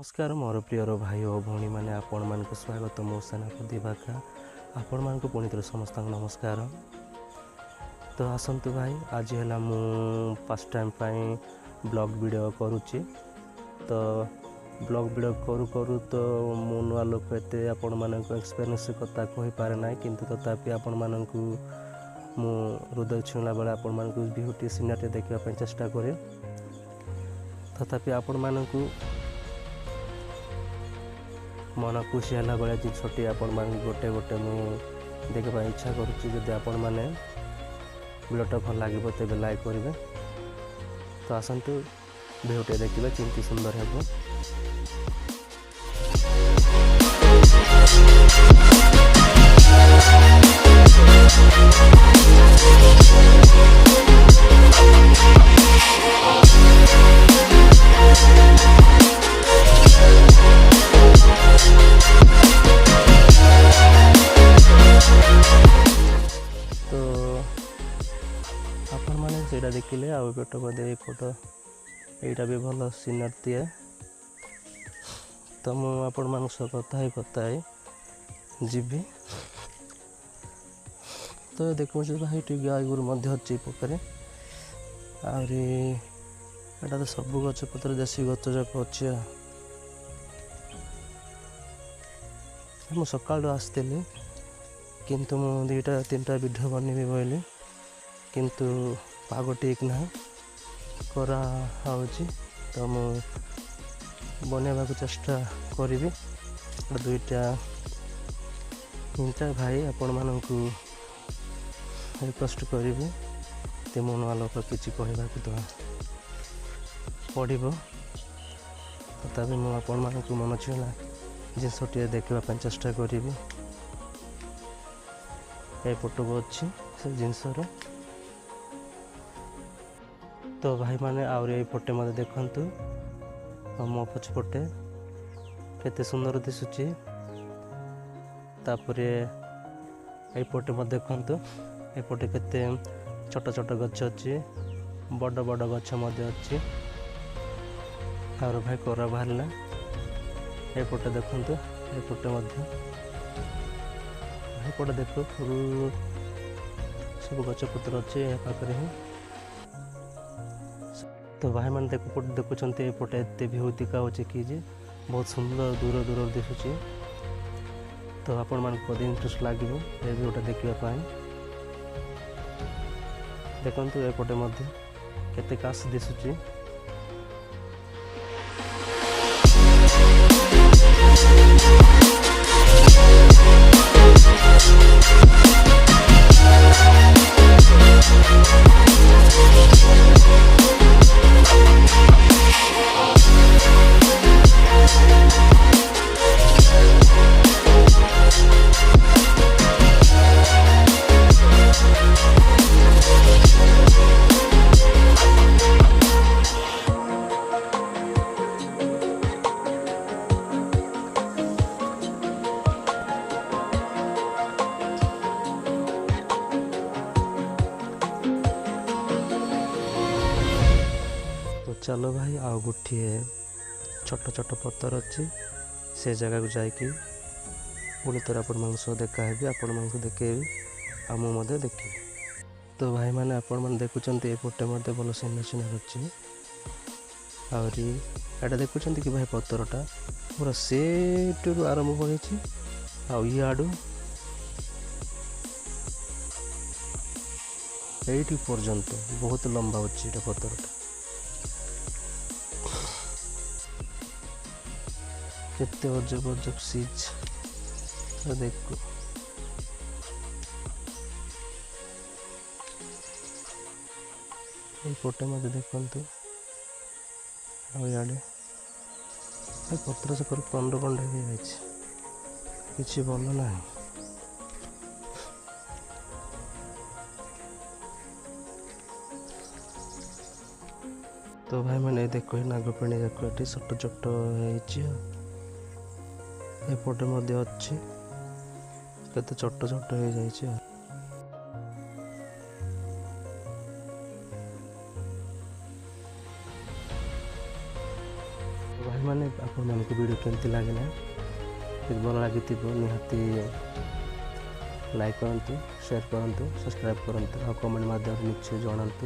नमस्कार मोर प्रियर भाई और भौणी मैंने आपण मान स्वागत मो सेनापति बाखा आपण मान पुणी थे समस्त नमस्कार। तो आसतु भाई आज है मु फर्स्ट टाइम ब्लॉग वीडियो करुच्ची। तो ब्लॉग वीडियो करू करू तो मु नुआ लोक एत आपण मान एक्सपीरियंस कथा कही पारे ना, किंतु तथापि आपण मान मु हृदय छुईला बेले आपण मान ब्यूटी सीनरी देखा चेष्टा करे। तथापि आपण मान मन खुशी है भाई जिनसटी आपण मान गोटे गोटे मुझे देखा इच्छा करुच्ची। जदि आपण मैंने वीडियोटा भल लगे तेज लाइक करेंगे। तो आसतु वीडियोटे देखिए केमती सुंदर है। आपण मैंने से देखिले आउ पेट बदे फोटो यहाँ भी भल सीनर दिए। तो मुझे मान कथा जीवी। तो देखो भाई गाय गोरु अच्छी पोखरे आटा तो सब गच पत्र देशी गच जाक अच्छे। मुझे सकाल आसती किंतु मु 2-3टा वीडियो बनइबी बोली, किंतु पाग ठीक ना करा होची। तो मु बनइबा को चेष्टा करी 2टा 3टा भाई आपण मानकु रिक्वेस्ट करी ते मो नुआ लोक किसी कहवा तो पड़ो। तथापि मुझे आपण मानकु मन छुईला जिनसटी देखा चेष्टा करी। ये फोटो को अच्छी से जिनसर। तो भाई माने आउरे फोटे मत देखंतु मो पछपटे केते सुंदर दिसुची। तापरे ए फोटे मत देखंतु ए फोटे केते छोट छोट गछ अच्छी, बड़ बड़ गछ मध्य अच्छी। और भाई कोरा बाहरला ए फोटे देखंतु ए फोटे मध्य भाई फोटे देखो सब गछ पत्र अच्छे पाखे ही। तो भाई मैंने देखुं एपटे एत व्यू दिखा कि बहुत सुंदर दूर दूर दिशुची। तो आपण मान इंटरेस्ट लगे ये व्यूटा देखापी। देखु एपटे केते काश दिशुची। तो चलो भाई आउ गोटे छोट छोट पत्थर अच्छी से जगह को जाकि पुणी थर आपण सह देखा आपण मानक देखेबी आ मुझे देखी। तो भाई मैंने आपण मैंने देखुं एपटे मत भल सीनर सीनर अच्छी। आटा देखुं कि भाई पत्थरटा पूरा सेटू आरंभ कर आड़ू ये पर्यंत बहुत लंबा अच्छी पत्थरटा। केते अजब अजब सीज देखो। ये फोटो मत देखंतु आड़े पत्र से कंड कंड हो किसी भल ना। तो भाई मैंने देखो नागपेणी जाक ये छोट छोट एपटे अच्छी केते छोट छोट हो जाए। भाई मैंने ଆପଣମାନଙ୍କୁ ଭିଡ଼ିଓ କେମିତି ଲାଗିଲା, ଯଦି ଭଲ ଲାଗିଥିବ ନିହାତି ଲାଇକ୍ କରନ୍ତୁ, ସେୟାର କରନ୍ତୁ, ସବସ୍କ୍ରାଇବ୍ କରନ୍ତୁ ଆଉ କମେଣ୍ଟ ମାଧ୍ୟମରେ ନିଶ୍ଚୟ ଜଣାନ୍ତୁ।